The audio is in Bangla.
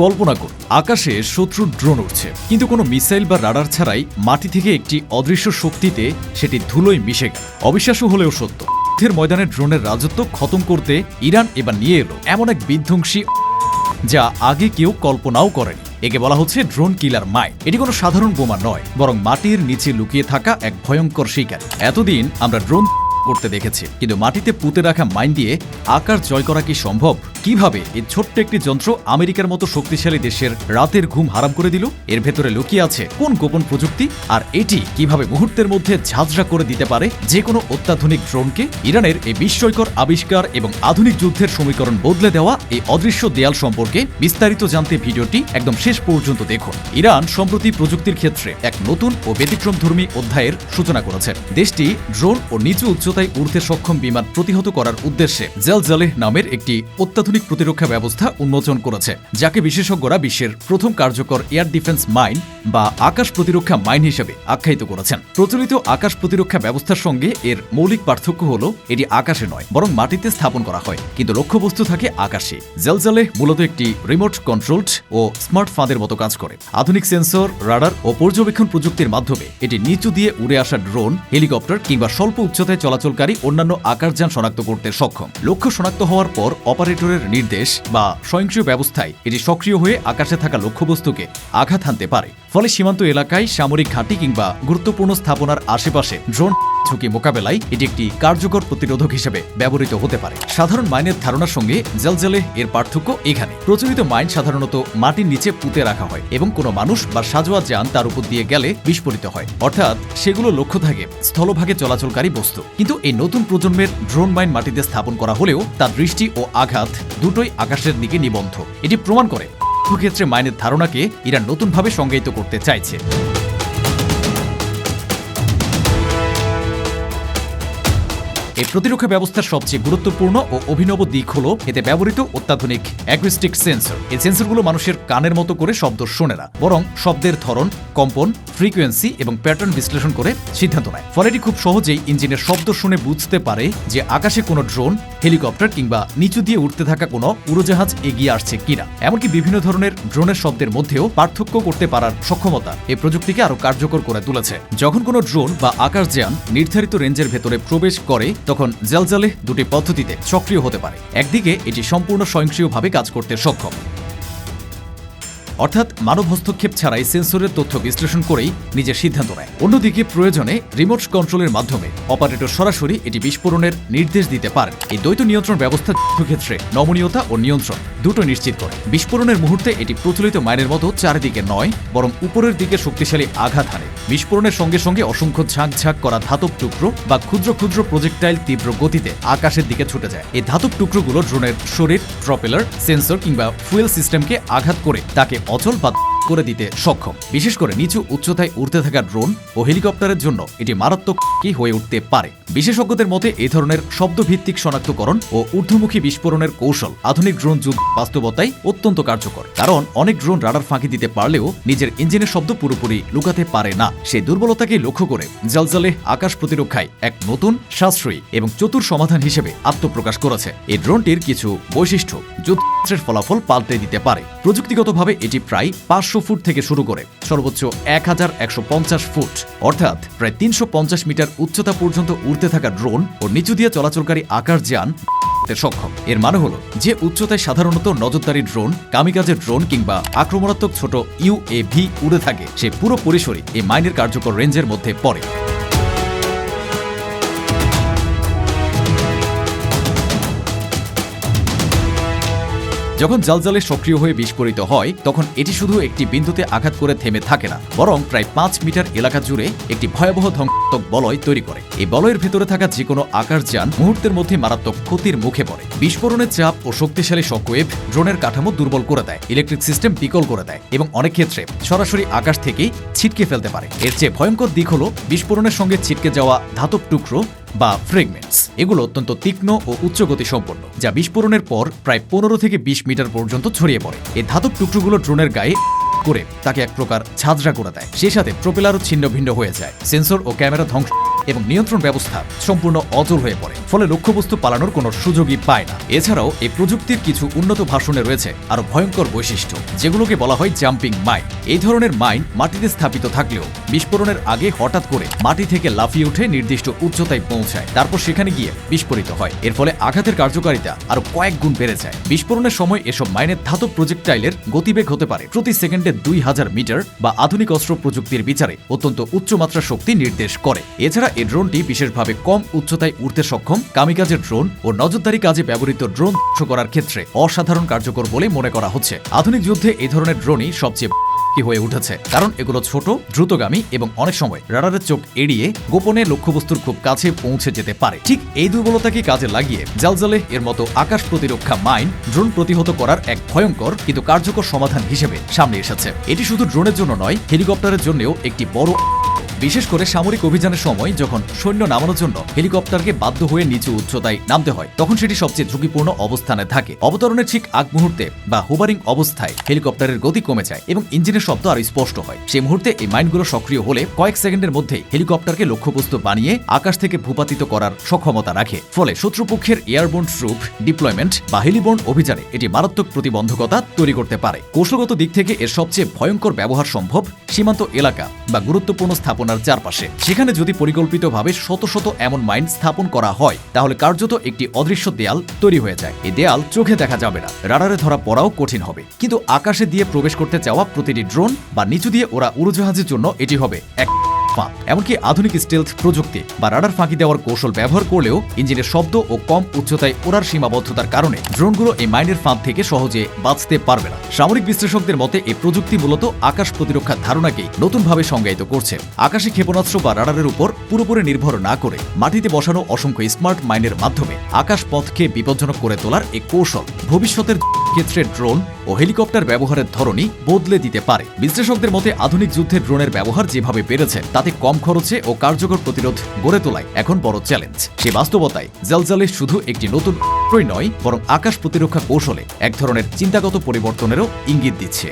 কল্পনা করুন, আকাশে শত্রুর ড্রোন উঠছে, কিন্তু কোনো মিসাইল বা রাডার ছাড়াই মাটি থেকে একটি অদৃশ্য শক্তিতে সেটি ধুলোয় মিশে গেল। অবিশ্বাস্য হলেও সত্য, যুদ্ধের ময়দানে ড্রোনের রাজত্ব খতম করতে ইরান এবার নিয়ে এলো এমন এক বিধ্বংসী যা আগে কেউ কল্পনাও করেনি। একে বলা হচ্ছে ড্রোন কিলার মাইন। এটি কোনো সাধারণ বোমা নয়, বরং মাটির নিচে লুকিয়ে থাকা এক ভয়ঙ্কর শিকার। এতদিন আমরা ড্রোন করতে দেখেছি, কিন্তু মাটিতে পুঁতে রাখা মাইন দিয়ে আকাশ জয় করা কি সম্ভব? কিভাবে এই ছোট্ট একটি যন্ত্র আমেরিকার মতো শক্তিশালী দেশের রাতের ঘুম হারাম করে দিল? এর ভেতরে লুকিয়ে আছে কোন গোপন প্রযুক্তি, আর এটি কিভাবে মুহূর্তের মধ্যে ঝাঁঝরা করে দিতে পারে যে কোনো অত্যাধুনিক ড্রোনকে? ইরানের এই বিস্ময়কর আবিষ্কার এবং আধুনিক যুদ্ধের সমীকরণ বদলে দেওয়া এই অদৃশ্য দেয়াল সম্পর্কে বিস্তারিত জানতে ভিডিওটি একদম শেষ পর্যন্ত দেখুন। ইরান সম্প্রতি প্রযুক্তির ক্ষেত্রে এক নতুন ও ব্যতিক্রমধর্মী অধ্যায়ের সূচনা করেছে। দেশটি ড্রোন ও নিচু উচ্চতায় উড়তে সক্ষম বিমান প্রতিহত করার উদ্দেশ্যে জালজালেহ নামের একটি অত্যাধুনিক প্রতিরক্ষা ব্যবস্থা উন্মোচন করেছে, যাকে বিশেষজ্ঞরা বিশ্বের প্রথম কার্যকর এয়ার ডিফেন্স মাইন বা আকাশ প্রতিরক্ষা মাইন হিসেবে আখ্যায়িত করেছেন। প্রচলিত আকাশ প্রতিরক্ষা ব্যবস্থার সঙ্গে এর মৌলিক পার্থক্য হল এটি আকাশে নয়, বরং মাটিতে স্থাপন করা হয়, কিন্তু লক্ষ্যবস্তু থাকে আকাশে। জালজালেহ মূলত একটি রিমোট কন্ট্রোলড ও স্মার্ট ফাঁদের মতো কাজ করে। আধুনিক সেন্সর, রাডার ও পর্যবেক্ষণ প্রযুক্তির মাধ্যমে এটি নিচু দিয়ে উড়ে আসা ড্রোন, হেলিকপ্টার কিংবা স্বল্প উচ্চতায় চলাচলকারী অন্যান্য আকাশযান শনাক্ত করতে সক্ষম। লক্ষ্য শনাক্ত হওয়ার পর অপারেটরের নির্দেশ বা স্বয়ংক্রিয় ব্যবস্থায় এটি সক্রিয় হয়ে আকাশে থাকা লক্ষ্যবস্তুকে আঘাত হানতে পারে। ফলে সীমান্ত এলাকায়, সামরিক ঘাঁটি কিংবা গুরুত্বপূর্ণ স্থাপনার আশেপাশে ড্রোন ঝুঁকি মোকাবেলায় এটি একটি কার্যকর প্রতিরোধক হিসেবে ব্যবহৃত হতে পারে। সাধারণ মাইনের ধারণার সঙ্গে জালজালেহ এর পার্থক্য এখানে। প্রচলিত মাইন সাধারণত মাটির নিচে পুঁতে রাখা হয় এবং কোনো মানুষ বা সাজোয়া যান তার উপর দিয়ে গেলে বিস্ফোরিত হয়, অর্থাৎ সেগুলো লক্ষ্য থাকে স্থলভাগে চলাচলকারী বস্তু। কিন্তু এই নতুন প্রজন্মের ড্রোন মাইন মাটিতে স্থাপন করা হলেও তার দৃষ্টি ও আঘাত দুটোই আকাশের দিকে নিবদ্ধ। এটি প্রমাণ করে ক্ষেত্রে মাইনের ধারণাকে ইরান নতুনভাবে সংজ্ঞায়িত করতে চাইছে। এই প্রতিরক্ষা ব্যবস্থার সবচেয়ে গুরুত্বপূর্ণ ও অভিনব দিক হল এতে ব্যবহৃত অত্যাধুনিক অ্যাকুস্টিক সেন্সর। এই সেন্সরগুলো মানুষের কানের মতো করে শব্দ শোনে না, বরং শব্দের ধরন, কম্পন, ফ্রিকোয়েন্সি এবং প্যাটার্ন বিশ্লেষণ করে সিদ্ধান্ত নেয়। ফলে এটি খুব সহজেই ইঞ্জিনের শব্দ শুনে বুঝতে পারে যে আকাশে কোনো ড্রোন, হেলিকপ্টার কিংবা নিচু দিয়ে উঠতে থাকা কোনো উড়োজাহাজ এগিয়ে আসছে কিনা। এমনকি বিভিন্ন ধরনের ড্রোনের শব্দের মধ্যেও পার্থক্য করতে পারার সক্ষমতা এই প্রযুক্তিকে আরও কার্যকর করে তুলেছে। যখন কোনো ড্রোন বা আকাশযান নির্ধারিত রেঞ্জের ভেতরে প্রবেশ করে, তখন জালজালেহ দুটি পদ্ধতিতে সক্রিয় হতে পারে। একদিকে এটি সম্পূর্ণ স্বয়ংক্রিয়ভাবে কাজ করতে সক্ষম, অর্থাৎ মানব হস্তক্ষেপ ছাড়াই সেন্সরের তথ্য বিশ্লেষণ করেই নিজের সিদ্ধান্ত নেয়। অন্যদিকে প্রয়োজনে রিমোট কন্ট্রোলের মাধ্যমে অপারেটর সরাসরি এটি বিস্ফোরণের নির্দেশ দিতে পারেন। এই দ্বৈত নিয়ন্ত্রণ ব্যবস্থা ক্ষেত্রে নমনীয়তা ও নিয়ন্ত্রণ দুটো নিশ্চিত করে। বিস্ফোরণের মুহূর্তে এটি প্রচলিত মাইনের মতো চারিদিকে নয়, বরং উপরের দিকে শক্তিশালী আঘাত হানে। বিস্ফোরণের সঙ্গে সঙ্গে অসংখ্য ঝাঁক ঝাঁক করা ধাতব টুকরো বা ক্ষুদ্র ক্ষুদ্র প্রজেক্টাইল তীব্র গতিতে আকাশের দিকে ছুটে যায়। এই ধাতব টুকরোগুলো ড্রোনের শরীর, প্রপেলার, সেন্সর কিংবা ফুয়েল সিস্টেমকে আঘাত করে তাকে অচল বা করে দিতে সক্ষম। বিশেষ করে নিচু উচ্চতায় উড়তে থাকা ড্রোন ও হেলিকপ্টারের জন্য এটি মারাত্মক হয়ে উঠতে পারে। বিশেষজ্ঞদের মতে এই ধরনের শব্দভিত্তিক শনাক্তকরণ ও ঊর্ধ্বমুখী বিস্ফোরণের কৌশল আধুনিক ড্রোন যুদ্ধ বাস্তবতায় অত্যন্ত কার্যকর। কারণ অনেক ড্রোন রাডার ফাঁকি দিতে পারলেও নিজের ইঞ্জিনের শব্দ পুরোপুরি লুকাতে পারে না। সেই দুর্বলতাকে লক্ষ্য করে জালজালেহ আকাশ প্রতিরক্ষায় এক নতুন, সাশ্রয়ী এবং চতুর সমাধান হিসেবে আত্মপ্রকাশ করেছে। এই ড্রোনটির কিছু বৈশিষ্ট্য যুদ্ধের ফলাফল পাল্টে দিতে পারে। প্রযুক্তিগতভাবে এটি প্রায় 500 ফুট থেকে শুরু করে সর্বোচ্চ 1150 ফুট, অর্থাৎ প্রায় 350 মিটার উচ্চতা পর্যন্ত উড়তে থাকা ড্রোন ও নিচু দিয়ে চলাচলকারী আকাশযান সক্ষম। এর মানে হলো যে উচ্চতায় সাধারণত নজরদারি ড্রোন, কামিকাজে ড্রোন কিংবা আক্রমণাত্মক ছোট UAV উড়ে থাকে, সে পুরো পরিসরই এই মাইনের কার্যকর রেঞ্জের মধ্যে পড়ে। যখন জালজালেহ সক্রিয় হয়ে বিস্ফোরিত হয়, তখন এটি শুধু একটি বিন্দুতে আঘাত করে থেমে থাকে না, বরং প্রায় 5 মিটার এলাকা জুড়ে একটি ভয়াবহ ধ্বংসাত্মক বলয় তৈরি করে। এই বলয়ের ভেতরে থাকা যে কোনো আকাশযান মুহূর্তের মধ্যে মারাত্মক ক্ষতির মুখে পড়ে। বিস্ফোরণের চাপ ও শক্তিশালী শকওয়েভ ড্রোনের কাঠামো দুর্বল করে দেয়, ইলেকট্রিক সিস্টেম বিকল করে দেয় এবং অনেক ক্ষেত্রে সরাসরি আকাশ থেকেই ছিটকে ফেলতে পারে। এর চেয়ে ভয়ঙ্কর দিক হল বিস্ফোরণের সঙ্গে ছিটকে যাওয়া ধাতব টুকরো বা ফ্রেগমেন্টস। এগুলো অত্যন্ত তীক্ষ্ণ ও উচ্চ গতি সম্পন্ন, যা বিস্ফোরণের পর প্রায় 15 থেকে 20 মিটার পর্যন্ত ছড়িয়ে পড়ে। এই ধাতব টুকরোগুলো ড্রোনের গায়ে করে তাকে এক প্রকার ঝাঁঝরা করে দেয়। সেই সাথে প্রোপেলারও ছিন্ন ভিন্ন হয়ে যায়, সেন্সর ও ক্যামেরা ধ্বংস এবং নিয়ন্ত্রণ ব্যবস্থা সম্পূর্ণ অচল হয়ে পড়ে, ফলে লক্ষ্যবস্তু পালানোর কোনো সুযোগই পায় না। এছাড়াও এই প্রযুক্তির কিছু উন্নত ভার্সনে রয়েছে আরো ভয়ঙ্কর বৈশিষ্ট্য, যেগুলোকে বলা হয় জাম্পিং মাইন। এই ধরনের মাইন মাটিতে স্থাপিত থাকলেও বিস্ফোরণের আগে হঠাৎ করে মাটি থেকে লাফিয়ে উঠে নির্দিষ্ট উচ্চতায় পৌঁছায়, তারপর সেখানে গিয়ে বিস্ফোরিত হয়। এর ফলে আঘাতের কার্যকারিতা আরো কয়েক গুণ বেড়ে যায়। বিস্ফোরণের সময় এসব মাইনের ধাতব প্রজেক্টাইলের গতিবেগ হতে পারে প্রতি সেকেন্ডে 2000 মিটার, বা আধুনিক অস্ত্র প্রযুক্তির বিচারে অত্যন্ত উচ্চমাত্রা শক্তি নির্দেশ করে। এছাড়া এই ড্রোনটি বিশেষভাবে কম উচ্চতায় উড়তে সক্ষম কামিকাজের ড্রোন ও নজরদারি কাজে ব্যবহৃত ড্রোন ধ্বংস করার ক্ষেত্রে অসাধারণ কার্যকর বলে মনে করা হচ্ছে। আধুনিক যুদ্ধে এই ধরনের ড্রোনই সবচেয়ে হয়ে উঠেছে, কারণ এগুলো ছোট, দ্রুতগামী এবং অনেক সময় রাডারের চোখ এড়িয়ে গোপনে লক্ষ্যবস্তুর খুব কাছে পৌঁছে যেতে পারে। ঠিক এই দুর্বলতাকে কাজে লাগিয়ে জালজালেহ এর মতো আকাশ প্রতিরক্ষা মাইন ড্রোন প্রতিহত করার এক ভয়ঙ্কর কিন্তু কার্যকর সমাধান হিসেবে সামনে এসেছে। এটি শুধু ড্রোনের জন্য নয়, হেলিকপ্টারের জন্যও একটি বড়, বিশেষ করে সামরিক অভিযানের সময় যখন সৈন্য নামানোর জন্য হেলিকপ্টারকে বাধ্য হয়ে নিচু উচ্চতায় নামতে হয়, তখন সেটি সবচেয়ে ঝুঁকিপূর্ণ অবস্থানে থাকে। অবতরণের ঠিক আগ মুহূর্তে বা হোভারিং অবস্থায় হেলিকপ্টারের গতি কমে যায় এবং ইঞ্জিনের শব্দ আরো স্পষ্ট হয়। সেই মুহূর্তে এই মাইনগুলো সক্রিয় হলে কয়েক সেকেন্ডের মধ্যেই হেলিকপ্টারকে লক্ষ্যবস্তু বানিয়ে আকাশ থেকে ভূপাতিত করার সক্ষমতা রাখে। ফলে শত্রুপক্ষের এয়ারবোর্ন ট্রুপ ডিপ্লয়মেন্ট বা হেলিবোর্ন অভিযানে এটি মারাত্মক প্রতিবন্ধকতা তৈরি করতে পারে। কৌশলগত দিক থেকে এর সবচেয়ে ভয়ঙ্কর ব্যবহার সম্ভব সীমান্ত এলাকা বা গুরুত্বপূর্ণ স্থাপনার চারপাশে। সেখানে যদি পরিকল্পিতভাবে শত শত এমন মাইন স্থাপন করা হয়, তাহলে কার্যত একটি অদৃশ্য দেয়াল তৈরি হয়ে যায়। এই দেয়াল চোখে দেখা যাবে না, রাডারে ধরা পড়াও কঠিন হবে, কিন্তু আকাশে দিয়ে প্রবেশ করতে চাওয়া প্রতিটি ড্রোন বা নিচু দিয়ে ওরা উড়োজাহাজের জন্য এটি হবে এক ফাঁদ। এমনকি আধুনিক স্টেলথ প্রযুক্তি বা রাডার ফাঁকি দেওয়ার কৌশল ব্যবহার করলেও ইঞ্জিনের শব্দ ও কম উচ্চতায় ওড়ার সীমাবদ্ধতার কারণে ড্রোনগুলো এই মাইনের ফাঁদ থেকে সহজে বাঁচতে পারবে না। সামরিক বিশ্লেষকদের মতে এই প্রযুক্তি মূলত আকাশ প্রতিরক্ষার ধারণাকেই নতুনভাবে সংজ্ঞায়িত করছে। আকাশী ক্ষেপণাস্ত্র বা রাডারের উপর পুরোপুরি নির্ভর না করে মাটিতে বসানো অসংখ্য স্মার্ট মাইনের মাধ্যমে আকাশ পথকে বিপজ্জনক করে তোলার এই কৌশল ভবিষ্যতের ক্ষেত্রে ড্রোন ও হেলিকপ্টার ব্যবহারের ধরনই বদলে দিতে পারে। বিশ্লেষকদের মতে আধুনিক যুদ্ধে ড্রোনের ব্যবহার যেভাবে বেড়েছে, তাতে কম খরচে ও কার্যকর প্রতিরোধ গড়ে তোলায় এখন বড় চ্যালেঞ্জ। সে বাস্তবতায় জালজালেহ শুধু একটি নতুন নয়, বরং আকাশ প্রতিরক্ষা কৌশলে এক ধরনের চিন্তাগত পরিবর্তনেরও ইঙ্গিত দিচ্ছে।